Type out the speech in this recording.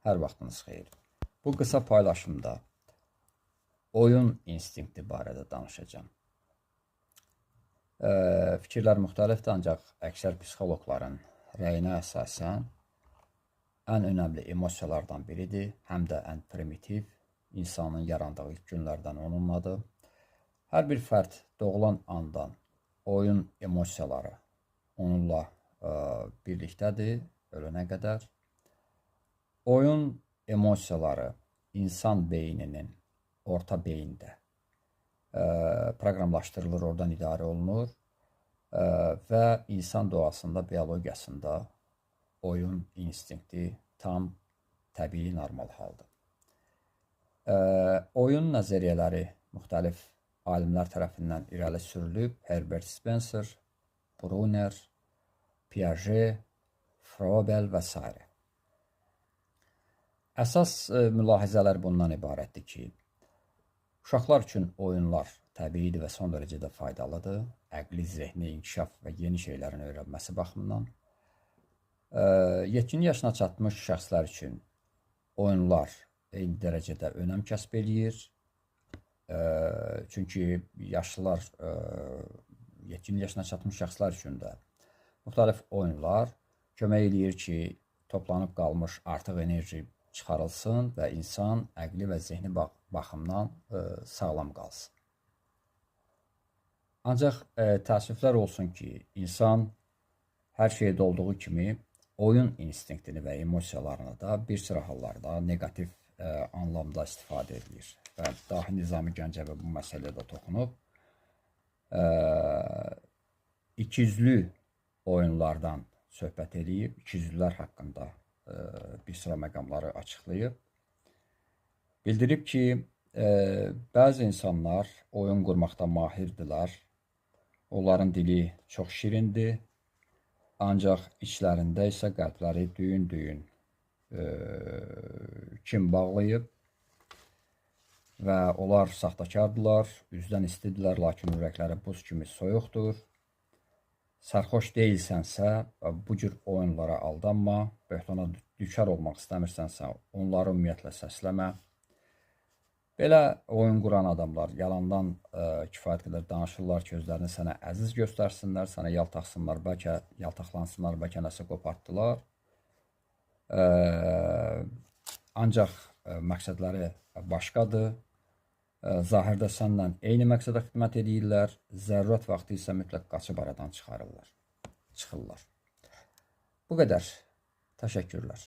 Hər vaxtınız xeyir. Bu qısa paylaşımda oyun instinkti barədə danışacağım. Fikirlər müxtəlifdir, ancaq əksər psixoloqların rəyinə əsasən ən önəmli emosiyalardan biridir, həm də ən primitiv, insanın yarandığı ilk günlərdən onunladır. Hər bir fərd doğulan andan oyun emosiyaları onunla birlikdədir, ölənə qədər. Oyun emosiyaları insan beyninin orta beyində proqramlaşdırılır, oradan idarə olunur və insan doğasında, biologiyasında oyun instinkti tam təbii, normal haldır. Oyun nəzəriyyələri müxtəlif alimlər tərəfindən irəli sürülüb. Herbert Spencer, Brunner, Piaget, Froebel və s. Əsas mülahizələr bundan ibarətdir ki, uşaqlar üçün oyunlar təbiidir və son dərəcədə faydalıdır. Əqli, zehni, inkişaf və yeni şeylərin öyrənməsi baxımından. Yetkin yaşına çatmış şəxslər üçün oyunlar eyni dərəcədə önəm kəsb eləyir. Çünki yaşlılar, yetkin yaşına çatmış şəxslər üçün də müxtəlif oyunlar kömək eləyir ki, toplanıb qalmış artıq enerji çıxarılsın və insan əqli və zehni baxımdan sağlam qalsın. Ancaq təəssüflər olsun ki, insan hər şeydə olduğu kimi oyun instinktini və emosiyalarını da bir sıra hallarda negativ anlamda istifadə edir. Və dahi Nizami Gəncəvi bu məsələdə toxunub. İkiyüzlü oyunlardan söhbət edib, ikiyüzlülər haqqında bir sıra məqamları açıqlayıb. Bildirib ki, bəzi insanlar oyun qurmaqda mahirdirlər. Onların dili çox şirindir, ancaq içlərində isə qəlbləri düyün-düyün kin bağlayıb və onlar saxtakardırlar, üzdən istidirlər, lakin ürəkləri buz kimi soyuqdur. Sərxoş deyilsənsə, bu cür oyunlara aldanma, böhtana düçar olmaq istəmirsənsə, onları ümumiyyətlə səsləmə. Belə oyun quran adamlar yalandan kifayət qədər danışırlar ki, özlərini sənə əziz göstərsinlər, sənə yaltaqsınlar, bəlkə yaltaqlansınlar, bəlkə nəsə qopartdılar. Ancaq məqsədləri başqadır. Zahirdə səndən eyni məqsədə xidmət edirlər, zərurət vaxtı isə mütləq qaçıb aradan çıxırlar. Bu qədər. Təşəkkürlər.